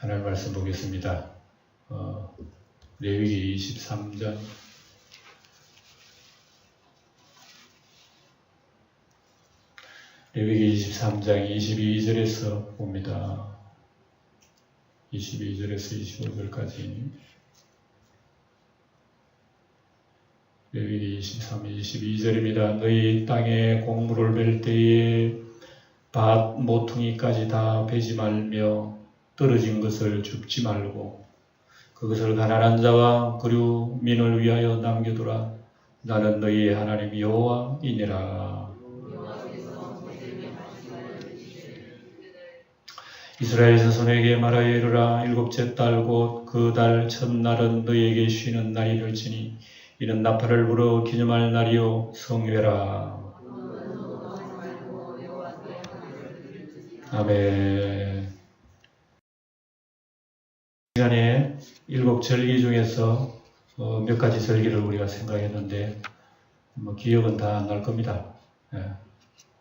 하나님 말씀 보겠습니다. 레위기 23장 레위기 23장 22절에서 봅니다. 22절에서 25절까지 레위기 23, 22절입니다. 너희 땅에 곡물을 멜 때에 밭 모퉁이까지 다 베지 말며 떨어진 것을 줍지 말고 그것을 가난한 자와 그류민을 위하여 남겨두라. 나는 너희의 하나님 여호와이니라. 이스라엘 자손에게 말하여 이르라. 일곱째 달 곧 그 달 첫날은 너희에게 쉬는 날이 될지니 이는 나팔을 불어 기념할 날이요 성회라. 아멘. 시간에 일곱 절기 중에서 몇 가지 절기를 우리가 생각했는데 기억은 다 안 날 겁니다.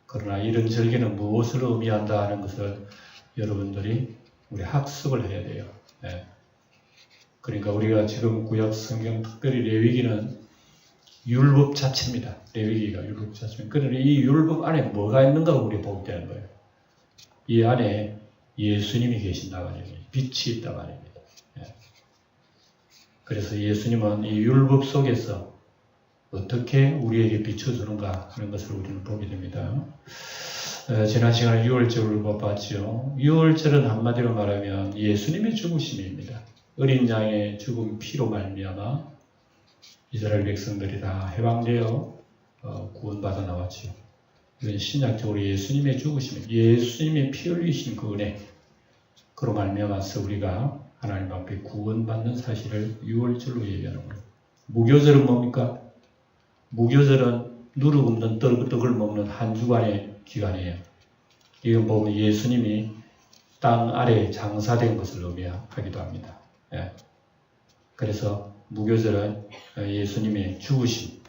그러나 이런 절기는 무엇을 의미한다 하는 것을 여러분들이 우리 학습을 해야 돼요. 그러니까 우리가 지금 구약 성경 특별히 레위기는 율법 자체입니다. 레위기가 율법 자체입니다. 그러나 이 율법 안에 뭐가 있는가 우리가 보게 되는 거예요. 이 안에 예수님이 계신다 말입니다. 빛이 있다 말입니다. 그래서 예수님은 이 율법 속에서 어떻게 우리에게 비춰주는가 하는 것을 우리는 보게 됩니다. 지난 시간에 6월절을 봤죠. 6월절은 한마디로 말하면 예수님의 죽으심입니다. 어린 양의 죽음 피로 말미암아 이스라엘 백성들이 다 해방되어 구원받아 나왔죠. 이건 신약적으로 예수님의 죽으심, 예수님의 피 흘리신 그 은혜, 그로 말미암아서 우리가 하나님 앞에 구원받는 사실을 6월절로 얘기하는 거예요. 무교절은 뭡니까? 무교절은 누룩 없는 떡을 먹는 한 주간의 기간이에요. 이건 보면 예수님이 땅 아래에 장사된 것을 의미하기도 합니다. 그래서 무교절은 예수님의 죽으심,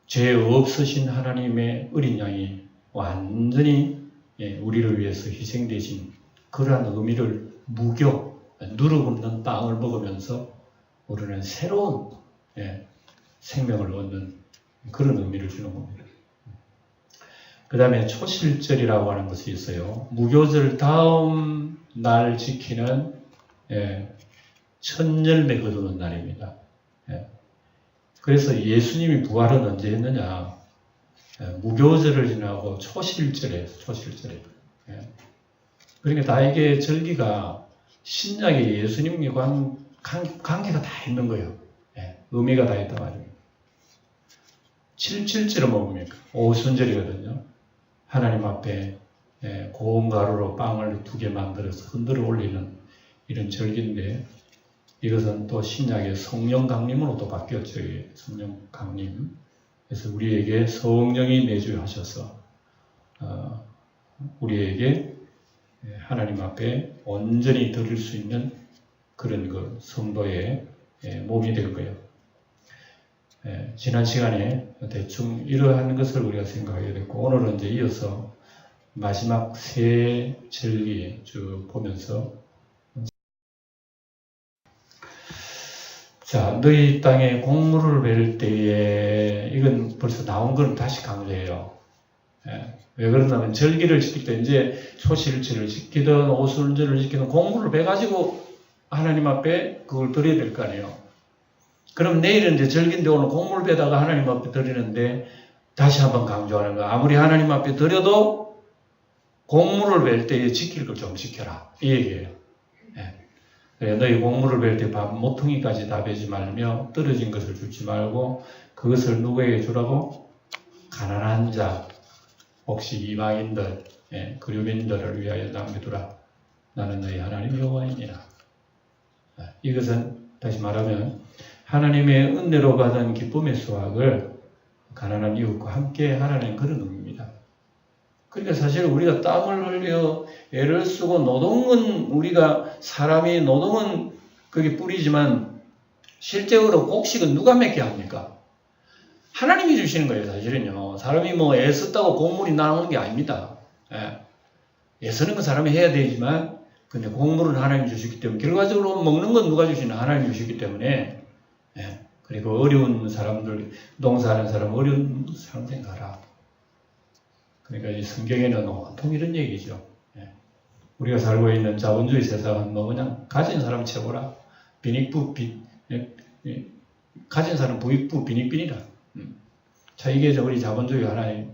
죄 없으신 하나님의 어린 양이 완전히 우리를 위해서 희생되신 그러한 의미를 무교, 누룩 없는 빵을 먹으면서 우리는 새로운 생명을 얻는 그런 의미를 주는 겁니다. 그 다음에 초실절이라고 하는 것이 있어요. 무교절 다음 날 지키는 첫열매 거두는 날입니다. 그래서 예수님이 부활은 언제 했느냐? 무교절을 지나고 초실절에. 그러니까 다 이게 절기가 신약에 예수님과 관계가 다 있는 거예요. 의미가 다 있단 말입니다. 77절은 뭡니까? 오순절이거든요. 하나님 앞에 고운 가루로 빵을 2개 만들어서 흔들어 올리는 이런 절기인데 이것은 또 신약의 성령 강림으로 또 바뀌었죠. 성령 강림. 그래서 우리에게 성령이 내주하셔서 우리에게 하나님 앞에 온전히 드릴 수 있는 그런 그 성도의 몸이 될 거예요. 지난 시간에 대충 이러한 것을 우리가 생각하게 됐고 오늘은 이제 이어서 마지막 세 절기 쭉 보면서 자, 너희 땅에 곡물을 멜 때에 이건 벌써 나온 건 다시 강조해요. 왜 그러냐면 절기를 지킬 때 이제 초실절을 지키든 오순절을 지키든 곡물을 베가지고 하나님 앞에 그걸 드려야 될 거 아니에요. 그럼 내일은 이제 절기인데 오늘 곡물 베다가 하나님 앞에 드리는데 다시 한번 강조하는 거야. 아무리 하나님 앞에 드려도 곡물을 벨 때에 지킬 걸 좀 지켜라. 이 얘기예요. 너희 곡물을 벨 때 밥 모퉁이까지 다 베지 말며 떨어진 것을 주지 말고 그것을 누구에게 주라고? 가난한 자, 혹시 이방인들, 그류민들을 위하여 남겨두라. 나는 너희 하나님 여호와이니라. 이것은 다시 말하면 하나님의 은혜로 받은 기쁨의 수확을 가난한 이웃과 함께 하라는 그런 의미입니다. 그러니까 사실 우리가 땀을 흘려 애를 쓰고 노동은 우리가 사람이 노동은 거기 뿌리지만 실제로 곡식은 누가 맺게 합니까? 하나님이 주시는 거예요. 사실은요. 사람이 뭐 애썼다고 곡물이 나오는 게 아닙니다. 애쓰는 건 사람이 해야 되지만 근데 곡물은 하나님이 주셨기 때문에 결과적으로 먹는 건 누가 주시나? 하나님이 주셨기 때문에 그리고 어려운 사람들, 농사하는 사람 어려운 사람 생각하라. 그러니까 이 성경에는 온통 이런 얘기죠. 우리가 살고 있는 자본주의 세상은 뭐 그냥 가진 사람 최고라. 가진 사람 부익부 빈익빈이라. 자, 이게 우리 자본주의 하나의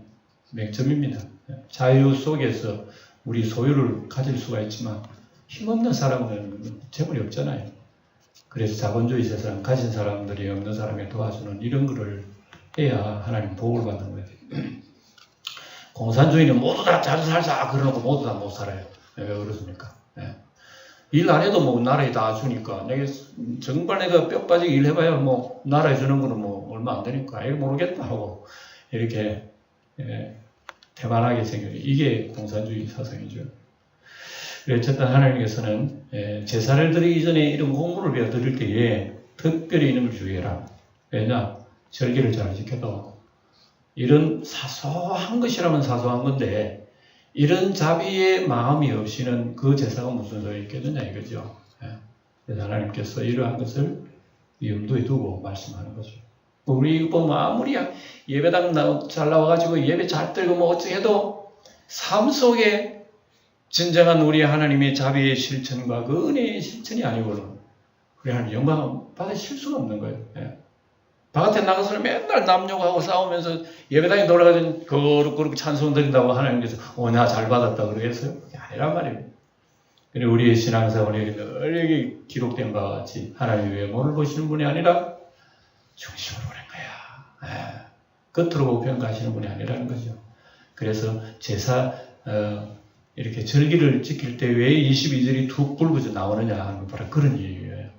맹점입니다. 자유 속에서 우리 소유를 가질 수가 있지만 힘없는 사람은 재물이 없잖아요. 그래서 자본주의 세상 가진 사람들이 없는 사람에 도와주는 이런 거를 해야 하나님 복을 받는 거예요. 공산주의는 모두 다 잘 살자 그러놓고 모두 다 못 살아요. 왜 그렇습니까? 일 안 해도 뭐 나라에 다 주니까 정말 내가 뼈 빠지게 일해봐야 뭐 나라에 주는 거는 뭐 얼마 안 되니까 이거 모르겠다 하고 이렇게 태만하게 생겨요. 이게 공산주의 사상이죠. 어쨌든 하나님께서는 제사를 드리기 전에 이런 공물을 베어 드릴 때에 특별히 이런 걸 주의해라. 왜냐? 절기를 잘 지켜도 이런 사소한 것이라면 사소한 건데 이런 자비의 마음이 없이는 그 제사가 무슨 소용이 있겠느냐 이거죠. 그래서 하나님께서 이러한 것을 염두에 두고 말씀하는 거죠. 우리 보면 아무리 예배당 잘 나와가지고 예배 잘 들고 뭐 어떻게 해도 삶 속에 진정한 우리 하나님의 자비의 실천과 그 은혜의 실천이 아니고는 우리 하나님 영광을 받으실 수가 없는 거예요. 바깥에 나가서는 맨날 남욕하고 싸우면서 예배당에 돌아가서 거룩거룩 찬송 드린다고 하나님께서 나 잘 받았다 그러겠어요? 그게 아니란 말이에요. 그리고 우리의 신앙생활에 늘 여기 기록된 바와 같이 하나님의 외모를 보시는 분이 아니라 중심으로 보는 거야. 겉으로 보고 평가하시는 분이 아니라는 거죠. 그래서 제사 이렇게 절기를 지킬 때 왜 22절이 툭 굵어져 나오느냐 하는 거 바로 그런 얘기예요.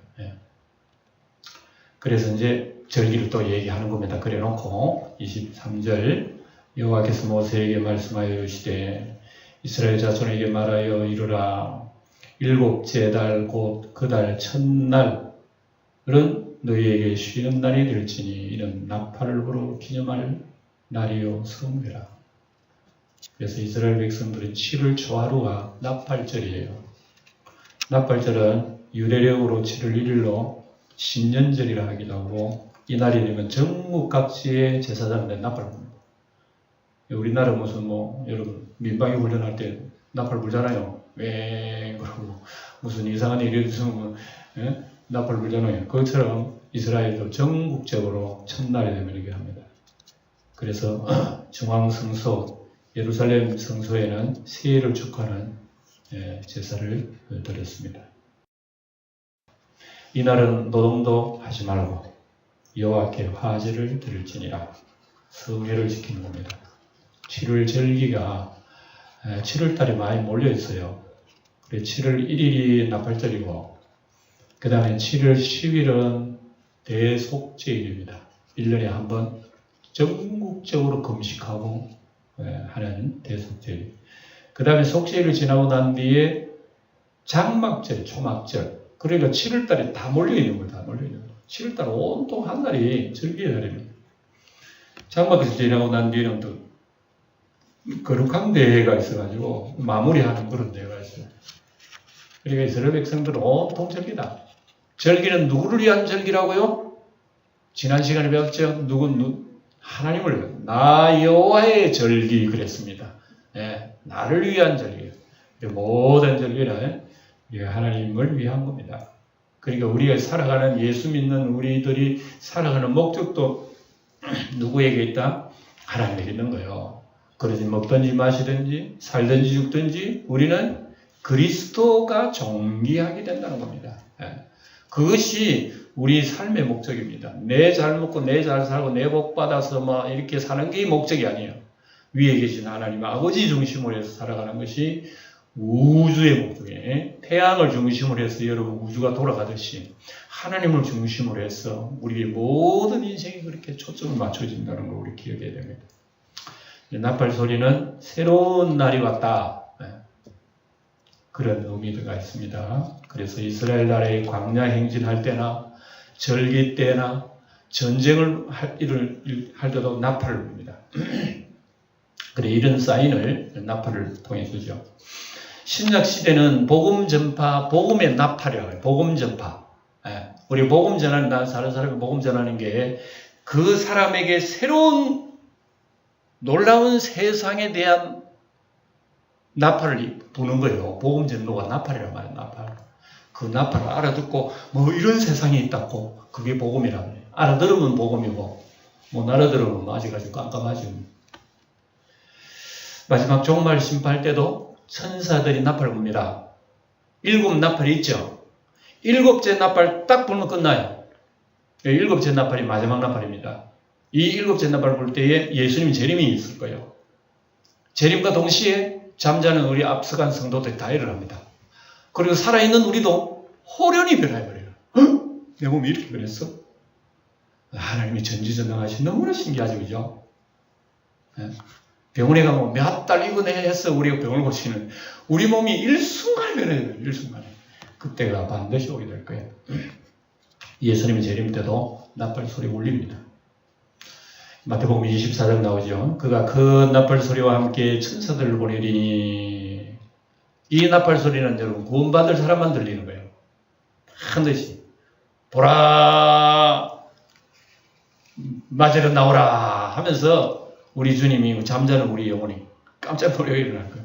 그래서 이제 절기를 또 얘기하는 겁니다. 그래 놓고 23절 여호와께서 모세에게 말씀하여 이르시되 이스라엘 자손에게 말하여 이르라 일곱째 달 곧 그 달 첫날은 너희에게 쉬는 날이 될지니 이는 나팔을 불어 기념할 날이요 성회라. 그래서 이스라엘 백성들은 7월 초하루가 나팔절이에요. 나팔절은 유대력으로 7월 1일로 신년절이라 하기도 하고 이날이 되면 전국 각지의 제사장들이 나팔을 붑니다. 우리나라 무슨 여러분 민방위 훈련할 때 나팔 불잖아요. 왜 그러고 무슨 이상한 일이 있으면 나팔 불잖아요. 그것처럼 이스라엘도 전국적으로 첫날이 되면 이렇게 합니다. 그래서 중앙성소 예루살렘 성소에는 새해를 축하하는 제사를 드렸습니다. 이날은 노동도 하지 말고 여호와께 화제를 드릴지니라. 성회를 지키는 겁니다. 7월 절기가 7월달에 많이 몰려 있어요. 그래 7월 1일이 나팔절이고 그 다음에 7월 10일은 대속죄일입니다. 1년에 한 번 전국적으로 금식하고 하는 대속죄일. 그 다음에 속죄일을 지나고 난 뒤에 장막절, 초막절. 그러니까 7월달에 다 몰려있는 거예요. 다 몰려있는 거예요. 7월달 온통 한 날이 절기의 날입니다. 장막에서 지나고 난 뒤에는 또 거룩한 대회가 있어가지고 마무리하는 그런 대회가 있어요. 그러니까 이스라엘 백성들은 온통 절기다. 절기는 누구를 위한 절기라고요? 지난 시간에 배웠죠? 하나님을 나 여호와의 절기 그랬습니다. 나를 위한 절기. 모든 절기는 하나님을 위한 겁니다. 그러니까 우리가 살아가는 예수 믿는 우리들이 살아가는 목적도 누구에게 있다? 하나님에게 있는 거예요. 그러지 먹든지 마시든지 살든지 죽든지 우리는 그리스도가 존귀하게 된다는 겁니다. 그것이 우리 삶의 목적입니다. 내 잘 먹고 내 잘 살고 내 복 받아서 이렇게 사는 게 목적이 아니에요. 위에 계신 하나님 아버지 중심으로 해서 살아가는 것이 우주의 목적이에요. 태양을 중심으로 해서 여러분 우주가 돌아가듯이 하나님을 중심으로 해서 우리의 모든 인생이 그렇게 초점을 맞춰진다는 걸 우리 기억해야 됩니다. 나팔 소리는 새로운 날이 왔다. 그런 의미가 있습니다. 그래서 이스라엘 나라의 광야 행진할 때나 절기 때나 전쟁을 할 때도 나팔을 붑니다. 그래 이런 사인을 나팔을 통해 주죠. 신약 시대는 복음 전파, 복음의 나팔이라고 해요. 복음 전파. 예. 우리 복음 전하는, 다른 사람이 복음 전하는 게 그 사람에게 새로운 놀라운 세상에 대한 나팔을 부는 거예요. 복음 전도가 나팔이란 말이에요. 나팔. 그 나팔을 알아듣고 뭐 이런 세상이 있다고 그게 복음이라고 해요. 알아들으면 복음이고 못 알아들으면 아직까지 깜깜하죠. 마지막 종말 심판할 때도 천사들이 나팔을 붑니다. 7 나팔이 있죠. 7째 나팔 딱 불면 끝나요. 7째 나팔이 마지막 나팔입니다. 이 7째 나팔을 불 때에 예수님 재림이 있을 거예요. 재림과 동시에 잠자는 우리 앞서간 성도들이 다 일어납니다. 그리고 살아있는 우리도 호련히 변해버려요. 내 몸이 이렇게 변했어? 하나님이 전지전능하신 너무나 신기하죠, 그죠? 병원에 가면 몇 달 입원해서 우리가 병을 고치는 우리 몸이 일순간에 변해요. 일순간에. 그때가 반드시 오게 될 거예요. 예수님의 재림 때도 나팔 소리 울립니다. 마태복음 24장 나오죠. 그가 큰 나팔 소리와 함께 천사들을 보내리니 이 나팔 소리는 여러분 구원받을 사람만 들리는 거예요. 반드시 보라 맞으러 나오라 하면서 우리 주님이 잠자는 우리 영혼이 깜짝 놀라 일어날 거예요.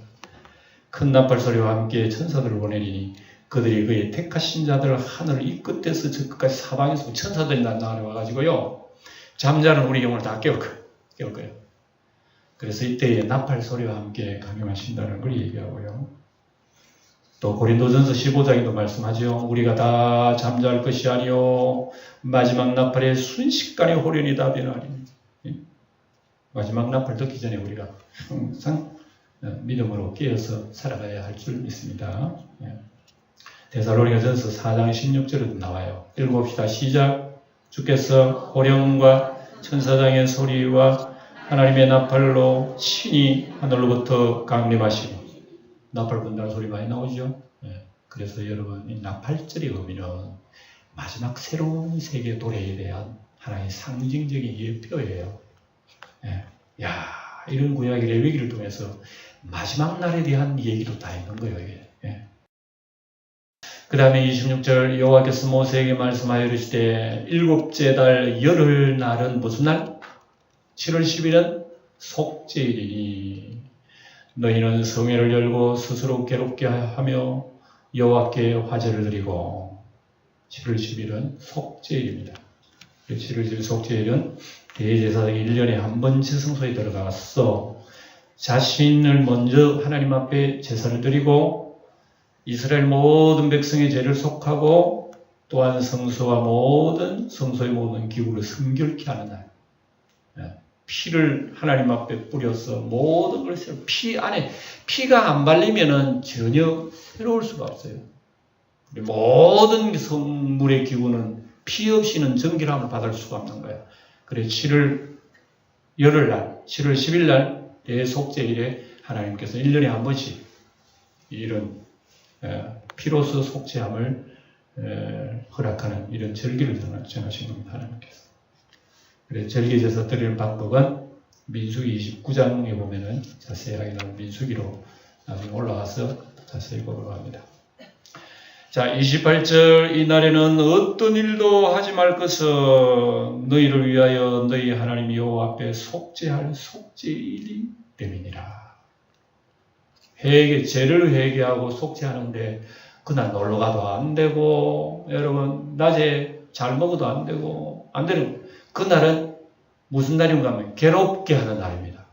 큰 나팔 소리와 함께 천사들을 보내리니 그들이 그의 택하신 자들을 하늘 이 끝에서 저 끝까지 사방에서 천사들이 나와가지고요. 잠자는 우리 영혼을 다 깨울 거예요. 그래서 이때에 나팔 소리와 함께 강림하신다는 걸 얘기하고요. 또 고린도전서 15장에도 말씀하죠. 우리가 다 잠잘 것이 아니요 마지막 나팔에 순식간에 호련히 다 변하리니. 마지막 나팔 듣기 전에 우리가 항상 믿음으로 깨어서 살아가야 할 줄 믿습니다. 데살로니가전서 4장 16절에도 나와요. 읽어봅시다. 시작. 주께서 호령과 천사장의 소리와 하나님의 나팔로 친히 하늘로부터 강림하시고 나팔 분다는 소리 많이 나오죠. 그래서 여러분 이 나팔절의 의미는 마지막 새로운 세계 도래에 대한 하나의 상징적인 예표예요. 야, 이런 구약의 레위기를 통해서 마지막 날에 대한 얘기도 다 있는 거예요. 이게. 그 다음에 26절 여호와께서 모세에게 말씀하여 이르시되 7째 달 열흘 날은 무슨 날? 7월 10일은 속죄일이니 너희는 성회를 열고 스스로 괴롭게 하며 여호와께 화제를 드리고 7월 10일은 속죄일입니다. 7월 10일 속죄일은 대제사장이 1년에 한 번 지성소에 들어가서 자신을 먼저 하나님 앞에 제사를 드리고 이스라엘 모든 백성의 죄를 속하고 또한 성소의 모든 기구를 성결케 하는 날. 피를 하나님 앞에 뿌려서 모든 것을 피가 안 발리면은 전혀 새로울 수가 없어요. 모든 성물의 기구는 피 없이는 정결함을 받을 수가 없는 거예요. 그래서 7월 열흘 날, 7월 10일 날 대속죄일에 하나님께서 1년에 한 번씩 이런 피로서 속죄함을 허락하는 이런 절기를 정하신 겁니다. 하나님께서. 그래서 절기제사 드리는 방법은 민수기 29장에 보면은 자세하게 나온 민수기로 나중에 올라가서 자세히 보도록 합니다. 자, 28절 이날에는 어떤 일도 하지 말 것은 너희를 위하여 너희 하나님 여호와 앞에 속죄할 속죄일이 됨이니라. 죄를 회개하고 속죄하는데 그날 놀러가도 안 되고 여러분 낮에 잘 먹어도 안 되고 안 되는 그날은 무슨 날인가 하면 괴롭게 하는 날입니다.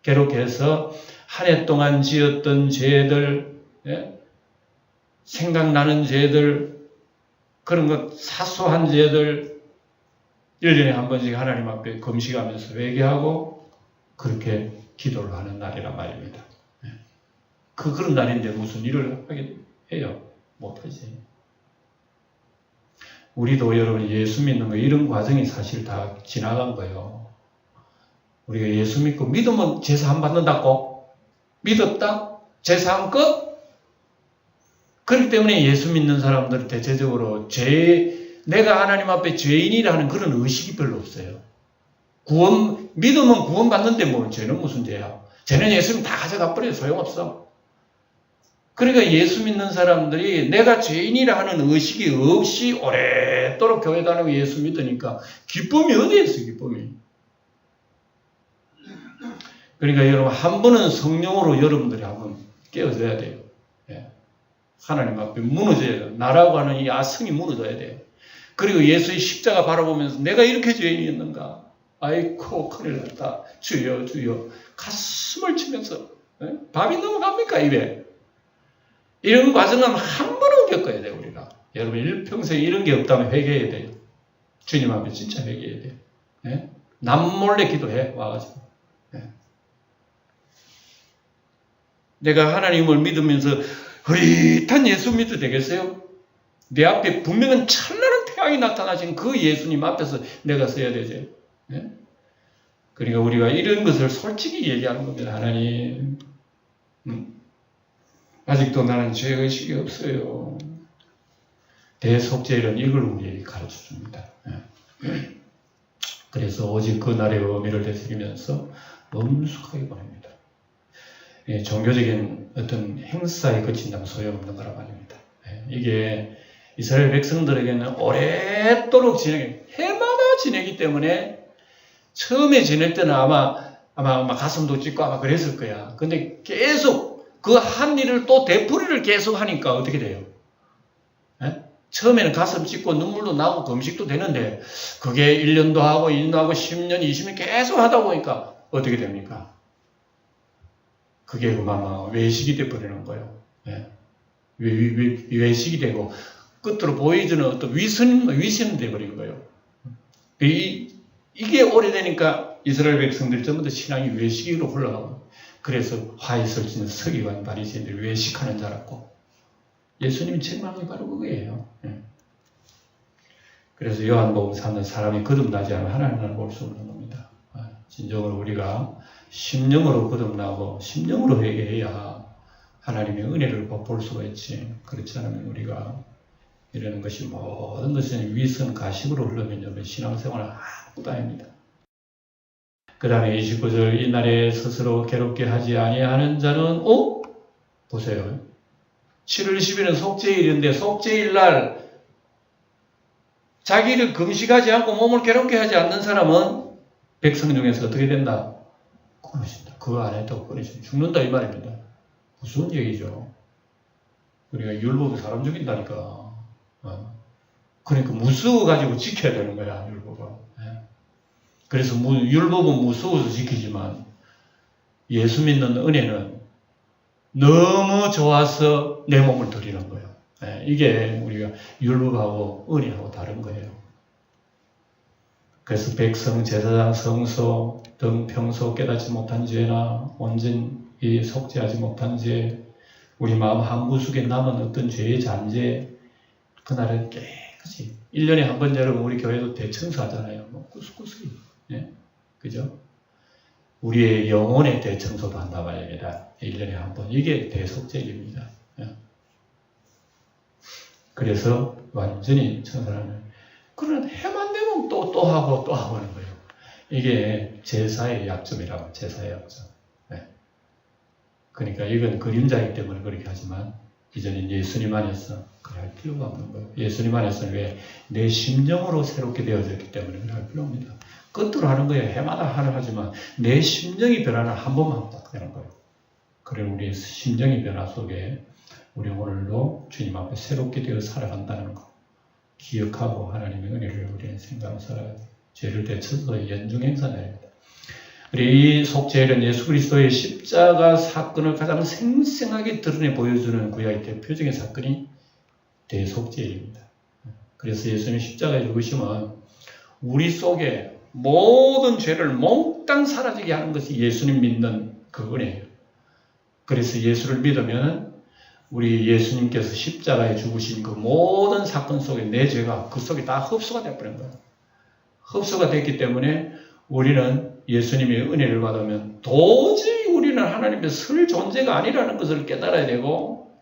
괴롭게 해서 한 해 동안 지었던 죄들 생각나는 죄들 그런 것 사소한 죄들 1년에 한 번씩 하나님 앞에 금식하면서 회개하고 그렇게 기도를 하는 날이란 말입니다. 그런 날인데 무슨 일을 하게 해요? 못하지. 우리도 여러분 예수 믿는 거 이런 과정이 사실 다 지나간 거예요. 우리가 예수 믿고 믿으면 제사함 받는다고? 믿었다? 제사함 끝? 그렇기 때문에 예수 믿는 사람들은 대체적으로 내가 하나님 앞에 죄인이라는 그런 의식이 별로 없어요. 믿으면 구원 받는데 뭐 죄는 무슨 죄야? 죄는 예수님 다 가져가 버려요. 소용없어. 그러니까 예수 믿는 사람들이 내가 죄인이라 하는 의식이 없이 오랫도록 교회 다니고 예수 믿으니까 기쁨이 어디에 있어요, 기쁨이. 그러니까 여러분, 한 번은 성령으로 여러분들이 한번 깨어져야 돼요. 예. 하나님 앞에 무너져야 돼요. 나라고 하는 이 아성이 무너져야 돼요. 그리고 예수의 십자가 바라보면서 내가 이렇게 죄인이었는가? 아이고, 큰일 났다. 주여, 주여. 가슴을 치면서, 예? 밥이 넘어갑니까, 입에? 이런 과정은 한 번은 겪어야 돼요, 우리가. 여러분, 일평생 이런 게 없다면 회개해야 돼요. 주님 앞에 진짜 회개해야 돼요. 예? 남몰래 기도해, 와가지고. 예. 내가 하나님을 믿으면서 흐릿한 예수 믿어도 되겠어요? 내 앞에 분명한 찬란한 태양이 나타나신 그 예수님 앞에서 내가 서야 되죠. 예? 그러니까 우리가 이런 것을 솔직히 얘기하는 겁니다. 하나님, 아직도 나는 죄의식이 없어요. 대속죄는 이걸 우리에게 가르쳐 줍니다. 그래서 오직 그 날의 의미를 되새기면서 엄숙하게 보냅니다. 종교적인 어떤 행사에 그친다면 소용없는 거란 말입니다. 이게 이스라엘 백성들에게는 오랫도록 해마다 지내기 때문에 처음에 지낼 때는 아마 가슴도 찢고 아마 그랬을 거야. 근데 계속 그 한 일을 또 되풀이를 계속 하니까 어떻게 돼요? 처음에는 가슴 찢고 눈물도 나고 금식도 되는데 그게 1년도 하고 2년도 하고 10년, 20년 계속 하다 보니까 어떻게 됩니까? 그게 그만 외식이 돼버리는 거예요. 외식이 되고 끝으로 보여주는 어떤 위선이 돼버린 거예요. 이게 오래되니까 이스라엘 백성들이 전부 다 신앙이 외식으로 흘러가고 그래서 화이설지는 서기관 바리새인들이 외식하는 줄 알았고 예수님이 책망한 게 바로 그거예요. 그래서 요한복음 3는 사람이 거듭나지 않으면 하나님을 볼 수 없는 겁니다. 진정으로 우리가 심령으로 거듭나고 심령으로 회개해야 하나님의 은혜를 볼 수가 있지. 그렇지 않으면 우리가 이러는 것이 모든 것은 위선 가식으로 흘러면 신앙생활은 아무것도 아닙니다. 그 다음에 29절 이날에 스스로 괴롭게 하지 아니하는 자는 보세요. 7월 20일은 속죄일인데 속죄일날 자기를 금식하지 않고 몸을 괴롭게 하지 않는 사람은 백성 중에서 어떻게 된다? 끊어진다. 그거 안 했다고 끊어진다. 죽는다 이 말입니다. 무슨 얘기죠? 우리가 율법이 사람 죽인다니까. 그러니까 무서워가지고 지켜야 되는 거야, 율법은. 그래서 율법은 무서워서 지키지만 예수 믿는 은혜는 너무 좋아서 내 몸을 드리는 거예요. 이게 우리가 율법하고 은혜하고 다른 거예요. 그래서 백성, 제사장, 성소 등 평소 깨닫지 못한 죄나 온전히 속죄하지 못한 죄, 우리 마음 한 구석에 남은 어떤 죄의 잔재, 그날은 깨끗이 1년에 한 번 여러분 우리 교회도 대청소하잖아요. 구석구석이. 그죠? 우리의 영혼의 대청소도 한단 말입니다. 1년에 한 번. 이게 대속죄입니다. 그래서 완전히 청소하는. 그러나 해만 되면 또 하고 또 하고 하는 거예요. 이게 제사의 약점이라고, 제사의 약점. 그러니까 이건 그림자이기 때문에 그렇게 하지만 이제는 예수님 안에서 그래 할 필요가 없는 거예요. 예수님 안에서는 왜? 내 심정으로 새롭게 되어졌기 때문에 그래 할 필요 없습니다. 끝으로 하는 거예요. 해마다 하지만 내 심정이 변화는 한 번만 딱 되는 거예요. 그래 우리의 심정의 변화 속에 우리 오늘도 주님 앞에 새롭게 되어 살아간다는 거 기억하고 하나님의 은혜를 우리는 생각하며 살아야 돼요. 죄를 대처해서 연중행사해야 됩니다. 우리 이 속죄일은 예수 그리스도의 십자가 사건을 가장 생생하게 드러내 보여주는 구약의 대표적인 사건이 대속죄일입니다. 그래서 예수님의 십자가에 죽으시면 우리 속에 모든 죄를 몽땅 사라지게 하는 것이 예수님 믿는 그 은혜예요. 그래서 예수를 믿으면 우리 예수님께서 십자가에 죽으신 그 모든 사건 속에 내 죄가 그 속에 다 흡수가 되어버린 거예요. 흡수가 됐기 때문에 우리는 예수님의 은혜를 받으면 도저히 우리는 하나님의 설 존재가 아니라는 것을 깨달아야 되고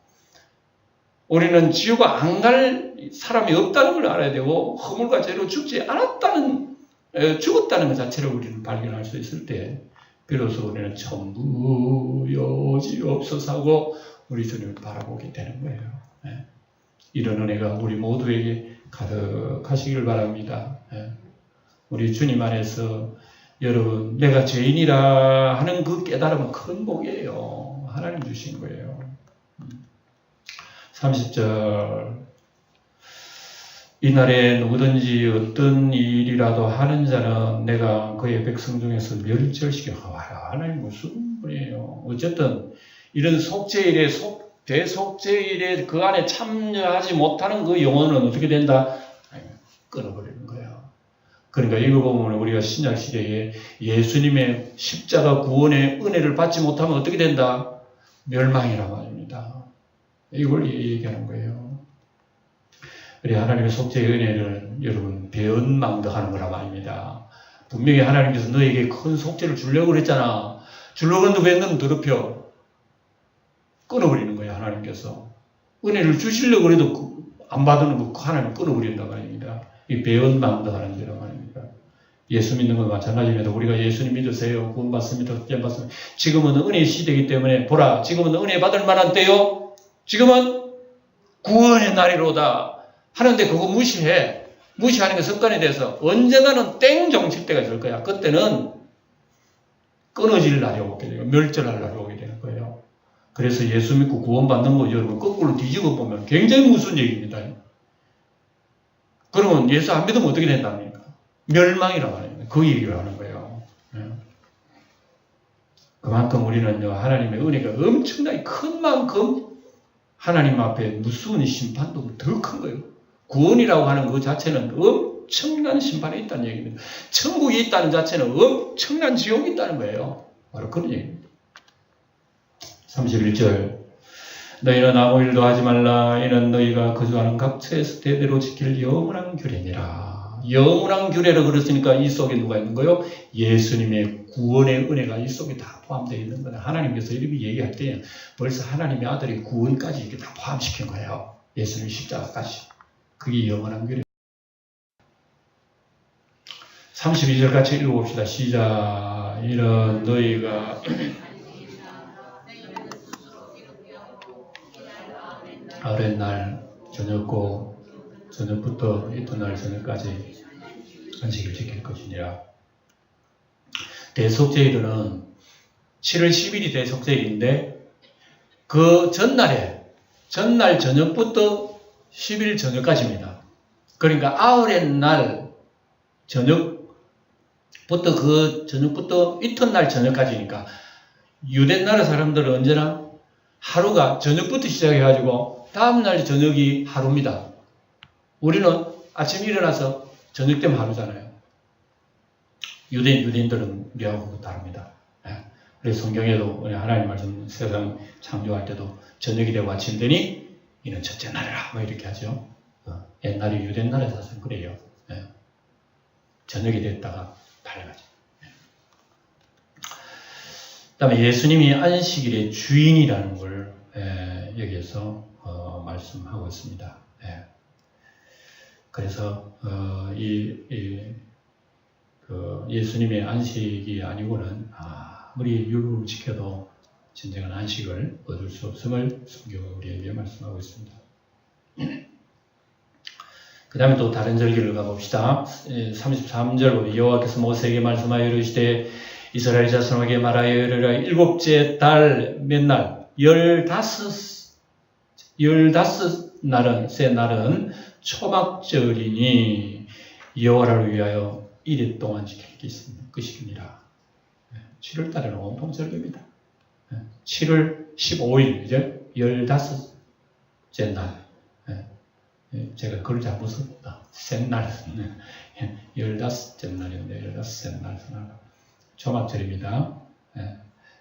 우리는 지옥에 안 갈 사람이 없다는 걸 알아야 되고 허물과 죄로 죽지 않았다는 죽었다는 것 자체를 우리는 발견할 수 있을 때 비로소 우리는 전부 여지없어서 하고 우리 주님을 바라보게 되는 거예요. 이런 은혜가 우리 모두에게 가득하시길 바랍니다. 우리 주님 안에서 여러분, 내가 죄인이라 하는 그 깨달음은 큰 복이에요. 하나님 주신 거예요. 30절. 이날에 누구든지 어떤 일이라도 하는 자는 내가 그의 백성 중에서 멸절시켜 와라. 하나님 무슨 분이에요. 어쨌든 이런 속죄일에 대속죄일에 그 안에 참여하지 못하는 그 영혼은 어떻게 된다? 끊어버리는 거예요. 그러니까 이거 보면 우리가 신약 시대에 예수님의 십자가 구원의 은혜를 받지 못하면 어떻게 된다? 멸망이란 말입니다. 이걸 얘기하는 거예요. 우리 하나님의 속죄의 은혜를 여러분 배은망덕하는 거란 말입니다. 분명히 하나님께서 너에게 큰 속죄를 주려고 그랬잖아. 주려고 했는데 왜 너는 더럽혀? 끊어버리는 거예요. 하나님께서. 은혜를 주시려고 해도 안 받는 거 하나님 끊어버린단 말입니다. 이 배은망덕하는 거란 말입니다. 예수 믿는 건 마찬가지입니다. 우리가 예수님 믿으세요. 구원 받습니다. 구원 받습니다. 지금은 은혜의 시대이기 때문에 보라. 지금은 은혜 받을 만한 때요. 지금은 구원의 날이로다. 하는데 그거 무시해. 무시하는 게 습관이 돼서 언젠가는 땡 정칠 때가 있을 거야. 그때는 끊어질 날이 오게 되고 멸절할 날이 오게 되는 거예요. 그래서 예수 믿고 구원받는 거 여러분 거꾸로 뒤집어 보면 굉장히 무슨 얘기입니다. 그러면 예수 안 믿으면 어떻게 된답니까? 멸망이라고 하는 그 얘기를 하는 거예요. 그만큼 우리는요, 하나님의 은혜가 엄청나게 큰 만큼 하나님 앞에 무서운 심판도 더 큰 거예요. 구원이라고 하는 그 자체는 엄청난 심판이 있다는 얘기입니다. 천국이 있다는 자체는 엄청난 지옥이 있다는 거예요. 바로 그런 얘기입니다. 31절. 너희는 아무 일도 하지 말라. 이는 너희가 거주하는 각처에서 대대로 지킬 영원한 규례니라. 영원한 규례를 그랬으니까 이 속에 누가 있는 거요? 예수님의 구원의 은혜가 이 속에 다 포함되어 있는 거다. 하나님께서 이렇게 얘기할 때 벌써 하나님의 아들의 구원까지 이렇게 다 포함시킨 거예요. 예수님 십자가까지. 그게 영원한 규례. 32절 같이 읽어봅시다. 시작. 이런 너희가 아랫날 저녁부터 이튿날 저녁까지 안식일 지킬 것이니라. 대속죄일은 7월 10일이 대속죄일인데 그 전날 저녁부터 10일 저녁까지입니다. 그러니까 아우렛날 저녁부터 이튿날 저녁까지니까 유대 나라 사람들은 언제나 하루가 저녁부터 시작해가지고 다음날 저녁이 하루입니다. 우리는 아침 일어나서 저녁 되면 하루잖아요. 유대인들은 우리하고 다릅니다. 그래서 성경에도 하나님 말씀 세상 창조할 때도 저녁이 되고 아침 되니 이는 첫째 날이라 뭐 이렇게 하죠. 옛날에 유대 나라에 사서는 그래요. 저녁이 됐다가 밝아져. 그 다음에 예수님이 안식일의 주인이라는 걸 여기에서 말씀하고 있습니다. 그래서 예수님의 안식이 아니고는 아무리 율법을 지켜도 진정한 안식을 얻을 수 없음을 성경은 우리에게 말씀하고 있습니다. 그 다음에 또 다른 절기를 가봅시다. 33절 여호와께서 모세에게 말씀하여 이르시되 이스라엘 자손에게 말하여 이르라. 일곱째 달 몇 날? 15날은 새 날은 초막절이니 여호와를 위하여 이래 동안 지킬 것이니라. 7월달에는 온통 절기입니다. 7월 15일 이제 15째 날. 제가 글을 잘못 썼다. 셋날 15째 날인데 15째 날 초막절입니다.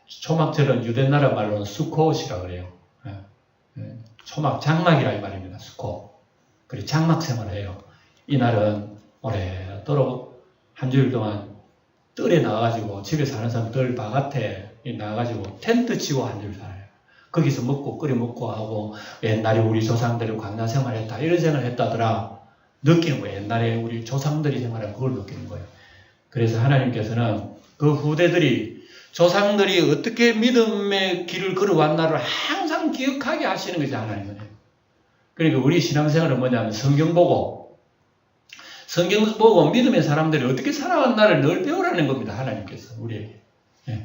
초막절은 유대나라 말로는 수콧이라고 그래요. 장막이라 이 말입니다. 수콧. 그리고 장막 생활을 해요. 이날은 오래도록 한 주일 동안 뜰에 나가가지고 집에 사는 사람 뜰 바깥에 나가가지고 텐트 치고 한 주일 살아요. 거기서 먹고 끓여 먹고 하고 옛날에 우리 조상들이 광야 생활했다 이런 생활을 했다더라 느끼는 거예요. 옛날에 우리 조상들이 생활한 그걸 느끼는 거예요. 그래서 하나님께서는 그 후대들이 조상들이 어떻게 믿음의 길을 걸어왔나를 항상 기억하게 하시는 것이 하나님은. 그러니까 우리 신앙생활은 뭐냐면 성경 보고 믿음의 사람들이 어떻게 살아왔나를 늘 배우라는 겁니다. 하나님께서 우리에게.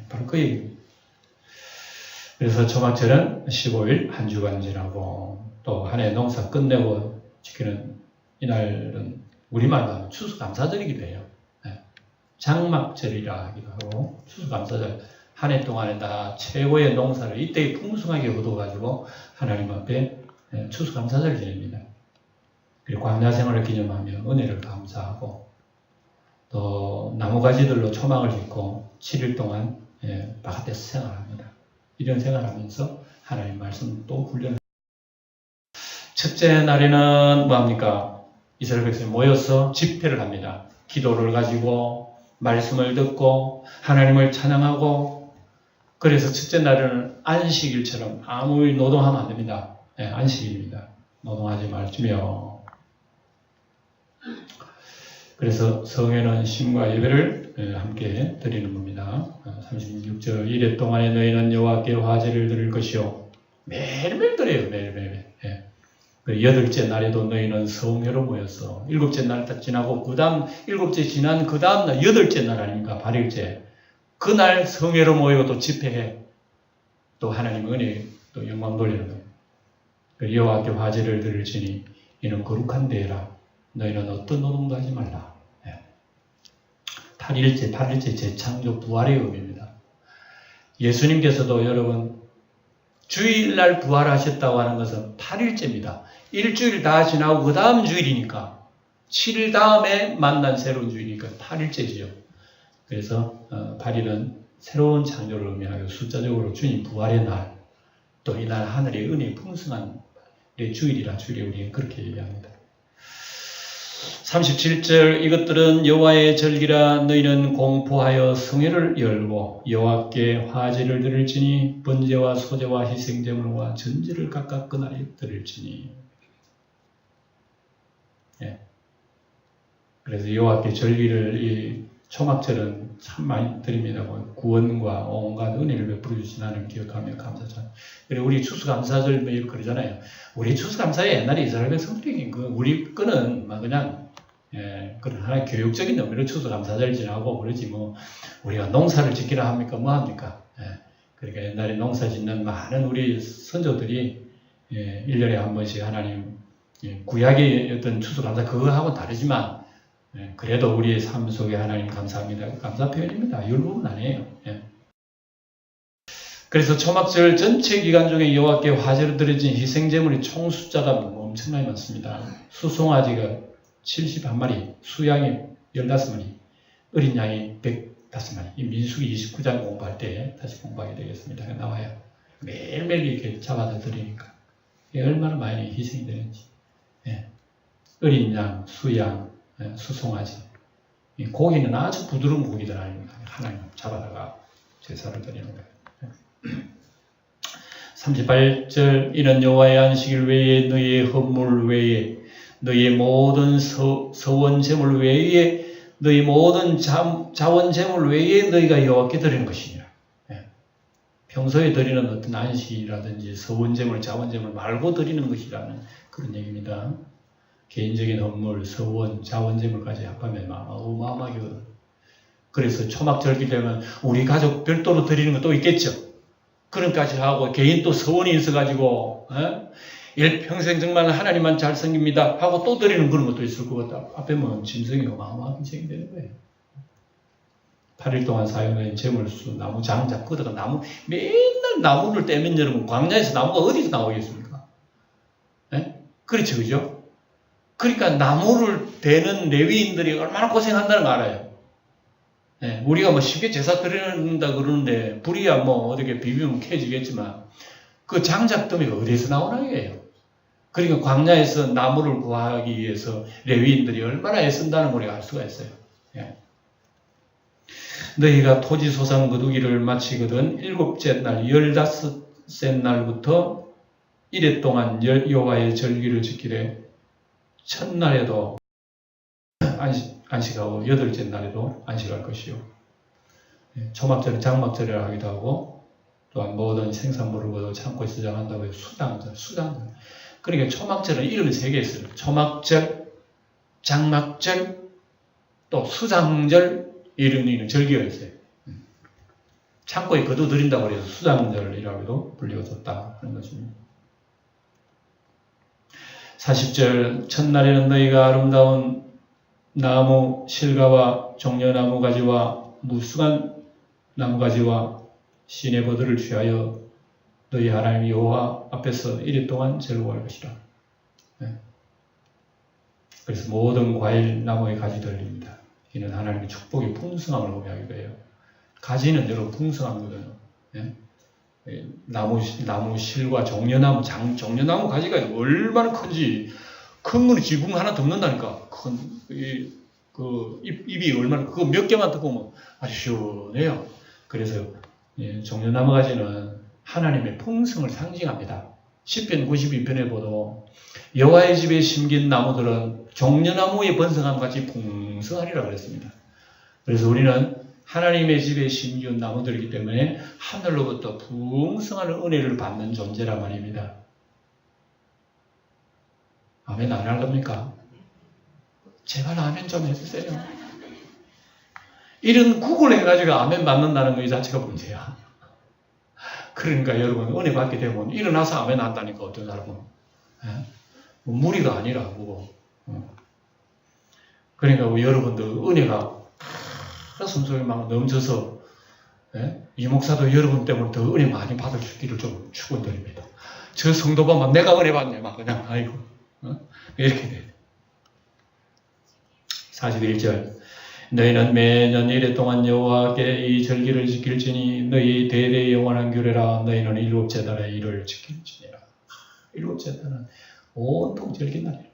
바로 그 얘기입니다. 그래서 초막절은 15일 한 주간 지나고 또 한 해 농사 끝내고 지키는 이날은 우리말로 하면 추수감사절이기도 해요. 장막절이라 하기도 하고 추수감사절, 한 해 동안에 다 최고의 농사를 이때 풍성하게 얻어가지고 하나님 앞에 추수감사절을 지냅니다. 그리고 광야생활을 기념하며 은혜를 감사하고 또 나무가지들로 초막을 짓고 7일 동안 바깥에서 생활합니다. 이런 생활하면서 하나님 말씀 또 훈련을. 첫째 날에는 뭐합니까? 이스라엘 백성이 모여서 집회를 합니다. 기도를 가지고 말씀을 듣고 하나님을 찬양하고. 그래서 첫째 날에는 안식일처럼 아무리 노동하면 안 됩니다. 안식일입니다. 노동하지 말지며. 그래서 성회는 심과 예배를 함께 드리는 겁니다. 36절 이래 동안에 너희는 여호와께 화제를 드릴 것이요. 매일매일 드려요. 매일매일. 그 여덟째 날에도 너희는 성회로 모여서 일곱째 날 딱 지나고 그 다음 일곱째 지난 그 다음 날 여덟째 날 아닙니까? 8일째. 그날 성회로 모이고 또 집회해. 또 하나님 은혜 또 영광 돌리는 거예요. 그 여호와께 화제를 드릴지니 이는 거룩한 데라. 너희는 어떤 노동도 하지 말라. 8일째 재창조 부활의 의미입니다. 예수님께서도 여러분 주일날 부활하셨다고 하는 것은 8일째입니다. 일주일 다 지나고 그 다음 주일이니까 7일 다음에 만난 새로운 주일이니까 8일째지요. 그래서 8일은 새로운 창조를 의미하여 숫자적으로 주님 부활의 날, 또 이날 하늘의 은혜 풍성한 주일이라 주일에 우리는 그렇게 얘기합니다. 37절 이것들은 여호와의 절기라. 너희는 공포하여 성회를 열고 여호와께 화제를 드릴지니 번제와 소제와 희생제물과 전제를 각각 그날에 드릴지니. 그래서 여호와께 절기를 이 초막절은 참 많이 드립니다. 구원과 온갖 은혜를 베풀어 주신 하나님 기억하며 감사절. 그리고 우리 추수감사절 뭐 이렇게 그러잖아요. 우리 추수감사에 옛날에 이스라엘 백성들이 우리 거는 막 그냥 그런 하나의 교육적인 의미로 추수감사절 지나고 그러지 뭐 우리가 농사를 짓기라 합니까? 뭐 합니까? 그러니까 옛날에 농사 짓는 많은 우리 선조들이 1년에 한 번씩 하나님 구약의 어떤 추수감사 그거하고는 다르지만 그래도 우리의 삶 속에 하나님 감사합니다. 감사 표현입니다. 율법은 아니에요. 그래서 초막절 전체 기간 중에 여호와께 화제로 드려진 희생제물의 총 숫자가 엄청나게 많습니다. 수송아지가 71마리, 수양이 15마리, 어린 양이 105마리. 이 민수기 29장 공부할 때 다시 공부하게 되겠습니다. 나와요. 매일매일 이렇게 잡아다 드리니까 얼마나 많이 희생이 되는지. 어린 양, 수양, 수송아지. 이 고기는 아주 부드러운 고기들 아닙니까? 하나님 잡아다가 제사를 드리는 거예요. 38절 이는 여호와의 안식일 외에 너희의 헌물 외에 너희의 모든 서원제물 외에 너희 모든 자원제물 외에 너희가 여호와께 드리는 것이니라. 평소에 드리는 어떤 안식이라든지 서원제물, 자원제물 말고 드리는 것이라는 그런 얘기입니다. 개인적인 헌물, 서원, 자원제물까지 합하면 어마어마하거든. 그래서 초막절기 되면 우리 가족 별도로 드리는 것도 있겠죠. 그런까지 하고 개인 또 서원이 있어가지고 일평생 정말 하나님만 잘 섬깁니다 하고 또 드리는 그런 것도 있을 것 같다. 앞에 보면 짐승이 어마어마하게 힘이 되는 거예요. 8일 동안 사용된 제물수, 나무 장작, 끄다가 나무 맨날 나무를 떼면 여러분 광야에서 나무가 어디서 나오겠습니까? 그렇죠, 그죠? 그러니까 나무를 베는 레위인들이 얼마나 고생한다는 거 알아요. 우리가 뭐 쉽게 제사 드린다 그러는데 불이야 뭐 어떻게 비비면 캐지겠지만 그 장작더미가 어디서 나오나 이게요. 그러니까 광야에서 나무를 구하기 위해서 레위인들이 얼마나 애쓴다는 걸 우리가 알 수가 있어요. 너희가 토지 소상 거두기를 마치거든 일곱째 날 15째 날부터 이래 동안 여호와의 절기를 지키래. 첫날에도 안식하고 여덟째 날에도 안식할 것이요. 초막절은 장막절이라 하기도 하고, 또한 모든 생산물을 모두 창고에 저장한다고 해서 수장절. 그러니까 초막절은 이름이 3개 있어요. 초막절, 장막절, 또 수장절, 이름이 절기가 있어요. 창고에 거둬들인다고 해서 수장절이라고도 불리워졌다 하는 것입니다. 40절, 첫날에는 너희가 아름다운 나무 실과와 종려나무 가지와 무수한 나무가지와 시내버들을 취하여 너희 하나님 여호와 앞에서 1일 동안 즐거워할 것이라. 그래서 모든 과일 나무의 가지들입니다. 이는 하나님의 축복의 풍성함을 의미하기도 해요. 가지는 여러분 풍성한 거거든요. 나무 실과 종려나무, 종려나무 가지가 얼마나 큰지, 큰 거는 지붕 하나 덮는다니까. 잎이 얼마나, 그거 몇 개만 덮고 오면 아주 시원해요. 그래서, 종려나무 가지는 하나님의 풍성을 상징합니다. 시편 92편에 보도 여호와의 집에 심긴 나무들은 종려나무의 번성함 같이 풍성하리라 그랬습니다. 그래서 우리는 하나님의 집에 심기운 나무들이기 때문에 하늘로부터 풍성한 은혜를 받는 존재란 말입니다. 아멘 안 할 겁니까? 제발 아멘 좀 해주세요. 이런 구글해가지고 아멘 받는다는 것 자체가 문제야. 그러니까 여러분 은혜 받게 되면 일어나서 아멘 한다니까 어떤 사람은. 무리가 아니라고. 그러니까 여러분들 은혜가 숨속에 막 넘쳐서 이 목사도 여러분 때문에 더 은혜 많이 받을 수 있기를 좀 축원드립니다. 저 성도 보면 내가 은혜 받네 막 그냥 아이고 이렇게 돼. 41절 너희는 매년 이래 동안 여호와께 이 절기를 지킬지니 너희 대대 영원한 규례라. 너희는 일곱째 달에 이를 지킬지니라. 일곱째 달은 온통 절기 날이라.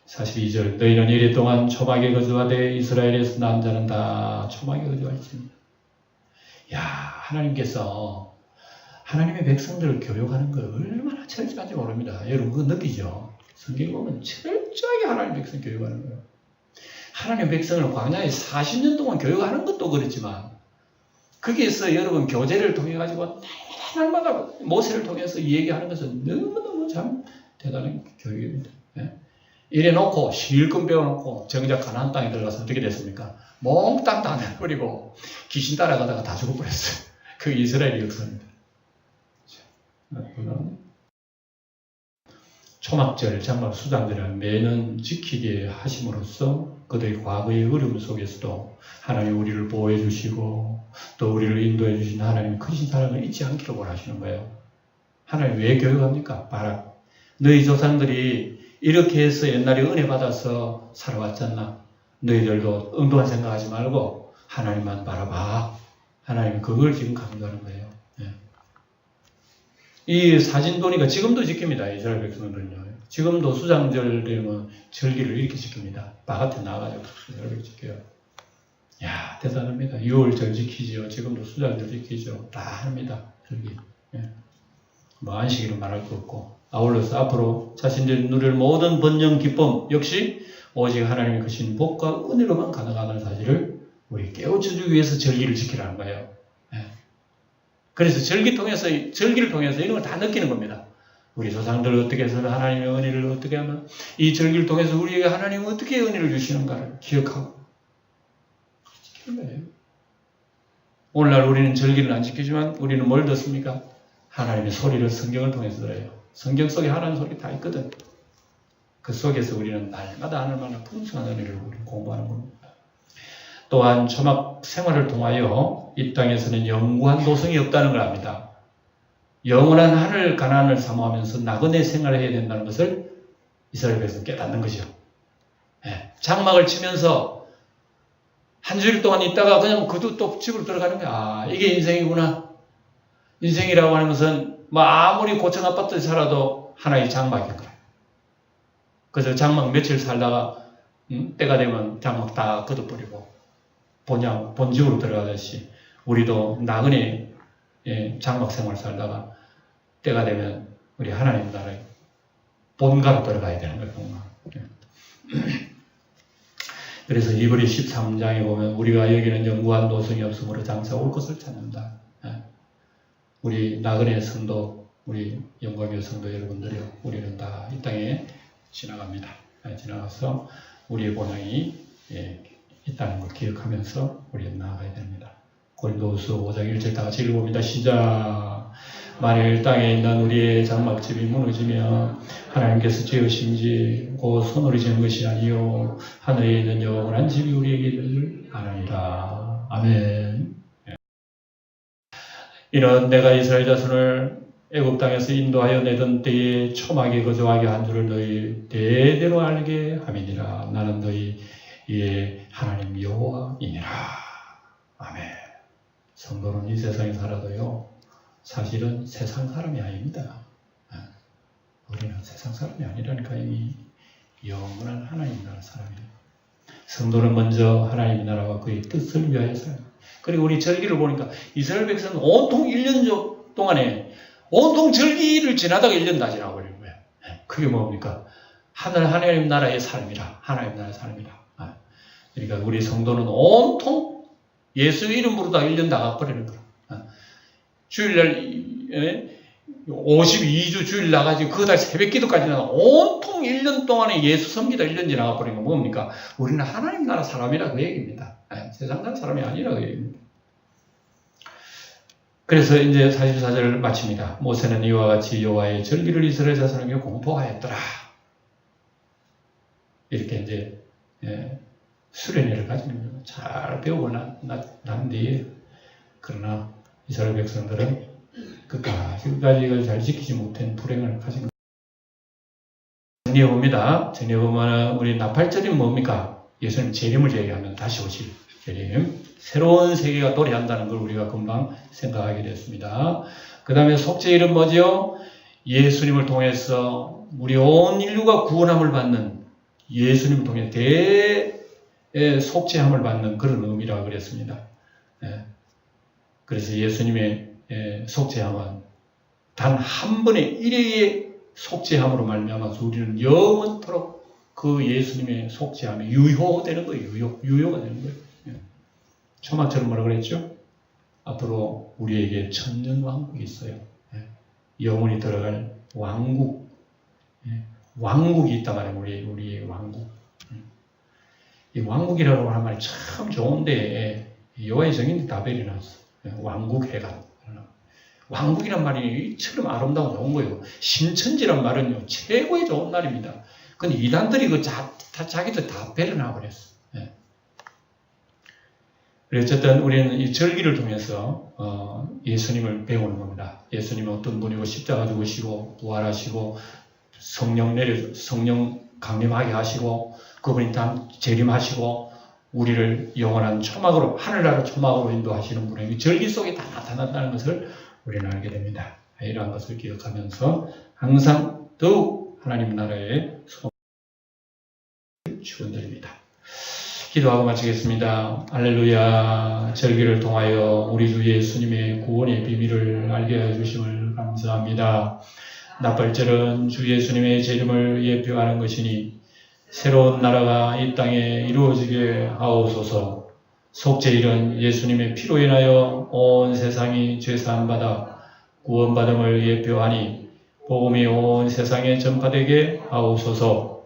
42절 너희는 이래 동안 초막에 거주하되 이스라엘에서 난 자는 다 초막에 거주할지니라. 야, 하나님께서 하나님의 백성들을 교육하는 거 얼마나 철저한지 모릅니다. 여러분 그거 느끼죠? 성경 보면 철저하게 하나님 백성 교육하는 거예요. 하나님 백성을 광야에 40년 동안 교육하는 것도 그렇지만 거기에서 여러분 교제를 통해 가지고 날마다 모세를 통해서 얘기하는 것은 너무너무 참 대단한 교육입니다. 이래 놓고 실컷 배워놓고 정작 가나안 땅에 들어가서 어떻게 됐습니까? 몽땅 다 내버리고 귀신 따라가다가 다 죽어버렸어요. 그 이스라엘의 역사입니다. 초막절, 장막, 수장절을 매년 지키게 하심으로써 그들의 과거의 어려움 속에서도 하나님 우리를 보호해 주시고 또 우리를 인도해 주신 하나님의 크신 사랑을 잊지 않기를 원하시는 거예요. 하나님 왜 교육합니까? 봐라. 너희 조상들이 이렇게 해서 옛날에 은혜 받아서 살아왔잖아. 너희들도 엉뚱한 생각하지 말고 하나님만 바라봐. 하나님 그걸 지금 강조하는 거예요. 이 사진도니까 지금도 지킵니다. 이스라엘 백성들은요. 지금도 수장절 되면 절기를 이렇게 지킵니다. 바깥에 나가가지고 절기를 지켜요. 야 대단합니다. 6월절 지키죠. 지금도 수장절 지키죠. 다 합니다. 절기. 뭐 안식일은 말할 거 없고 아울러서 앞으로 자신들이 누릴 모든 번영 기쁨 역시 오직 하나님의 크신 복과 은혜로만 가능하다는 사실을 우리 깨우쳐주기 위해서 절기를 지키라는 거예요. 그래서 절기를 통해서 이런 걸 다 느끼는 겁니다. 우리 조상들 어떻게 해서 하나님의 은혜를 어떻게 하면 이 절기를 통해서 우리에게 하나님은 어떻게 은혜를 주시는가를 기억하고 지키는 거예요. 오늘날 우리는 절기를 안 지키지만 우리는 뭘 듣습니까? 하나님의 소리를 성경을 통해서 들어요. 성경 속에 하나님 소리 다 있거든. 그 속에서 우리는 날마다 하늘마다 풍성한 은혜를 우리는 공부하는 겁니다. 또한 초막 생활을 통하여 이 땅에서는 영구한 노성이 없다는 걸 압니다. 영원한 하늘 가난을 사모하면서 나그네 생활을 해야 된다는 것을 이스라엘 백성은 깨닫는 거죠. 장막을 치면서 한 주일 동안 있다가 그냥 그도 또 집으로 들어가는 거야. 아, 이게 인생이구나. 인생이라고 하는 것은 뭐 아무리 고층 아파트에 살아도 하나의 장막인 거야. 그래서 장막 며칠 살다가 때가 되면 장막 다 걷어버리고 본집으로 들어가듯이 우리도 나그네 장막 생활 살다가 때가 되면 우리 하나님 나라에 본가로 들어가야 되는 거예요. 그래서 히브리 13장에 보면 우리가 여기는 영구한 노성이 없으므로 장차 올 것을 찾는다. 우리 나그네 성도, 우리 영광교 성도 여러분들이요, 우리는 다 이 땅에 지나갑니다. 지나가서 우리의 본향이 있다는 걸 기억하면서 우리는 나아가야 됩니다. 고린도후서 5장 1절 다 같이 읽어봅니다. 시작. 만일 땅에 있는 우리의 장막집이 무너지면 하나님께서 지으신 집 곧 손으로 지은 것이 아니요 하늘에 있는 영원한 집이 우리에게 아니라. 아멘. 이는 내가 이스라엘 자손을 애굽 땅에서 인도하여 내던 때에 초막에 거주하게 한 줄을 너희 대대로 알게 함이니라. 나는 너희의 하나님 여호와이니라. 아멘. 성도는 이 세상에 살아도요, 사실은 세상 사람이 아닙니다. 우리는 세상 사람이 아니라니까. 이 영원한 하나님 나라 사람이에요. 성도는 먼저 하나님 나라와 그의 뜻을 위하여 살아요. 그리고 우리 절기를 보니까 이스라엘 백성은 온통 1년 동안에 온통 절기를 지나다가 1년 다 지나버리는 거예요. 그게 뭡니까? 하나님 나라의 삶이라. 하나님 나라의 삶이라. 그러니까 우리 성도는 온통 예수 이름 부르다 1년 다 가버리는 거야. 주일날 52주 주일 나가지고 그 달 새벽 기도까지 나가 온통 1년 동안에 예수 섬기다 1년 지나가 버린 건 뭡니까? 우리는 하나님 나라 사람이라 그 얘기입니다. 세상 나라 사람이 아니라 그 얘기입니다. 그래서 이제 44절을 마칩니다. 모세는 이와 같이 여호와의 절기를 이스라엘 자손에게 공포하였더라. 이렇게 이제 수련회를 가지고 잘 배우고 난 뒤에, 그러나 이스라엘 백성들은 끝까지 이걸 잘 지키지 못한 불행을 가진 겁니다. 정리해봅니다. 정리해보면 우리 나팔절이 뭡니까? 예수님 재림을 얘기하면 다시 오실 재림, 새로운 세계가 도래한다는 걸 우리가 금방 생각하게 됐습니다. 그 다음에 속죄일은 뭐죠? 예수님을 통해서 우리 온 인류가 구원함을 받는, 예수님을 통해 속죄함을 받는 그런 의미라고 그랬습니다. 그래서 예수님의 속죄함은 단 한 번의 일회의 속죄함으로 말미암아서 우리는 영원토록 그 예수님의 속죄함이 유효되는 거예요. 유효가 되는 거예요. 초막절은 뭐라 그랬죠? 앞으로 우리에게 천년왕국이 있어요. 영원히 들어갈 왕국, 왕국이 있단 말이에요. 우리의 왕국. 이 왕국이라고 하는 말이 참 좋은데 여호와의 정인이 다 베려놨어. 왕국회관. 왕국이란 말이 처럼 아름다고 좋은 거예요. 신천지란 말은요, 최고의 좋은 말입니다. 근데 이단들이 자기들 다 베려놔 버렸어. 어쨌든 우리는 이 절기를 통해서 예수님을 배우는 겁니다. 예수님은 어떤 분이고 십자가 죽으시고 부활하시고 성령 강림하게 하시고 그분이 다 재림하시고 우리를 영원한 초막으로, 하늘나라 초막으로 인도하시는 분의 절기 속에 다 나타난다는 것을 우리는 알게 됩니다. 이러한 것을 기억하면서 항상 더욱 하나님 나라의 소망을 축원드립니다. 기도하고 마치겠습니다. 할렐루야. 절기를 통하여 우리 주 예수님의 구원의 비밀을 알게 해주심을 감사합니다. 나팔절은 주 예수님의 재림을 예표하는 것이니 새로운 나라가 이 땅에 이루어지게 하옵소서. 속죄일은 예수님의 피로 인하여 온 세상이 죄사함받아 구원받음을 예표하니 복음이 온 세상에 전파되게 하옵소서.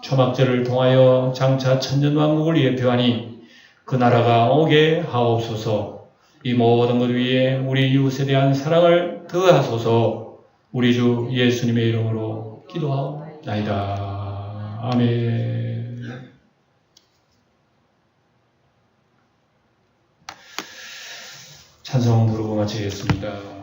초막절을 통하여 장차 천년왕국을 예표하니 그 나라가 오게 하옵소서. 이 모든 것 위에 우리 이웃에 대한 사랑을 더하소서. 우리 주 예수님의 이름으로 기도하옵나이다. 아멘. 찬송 부르고 마치겠습니다.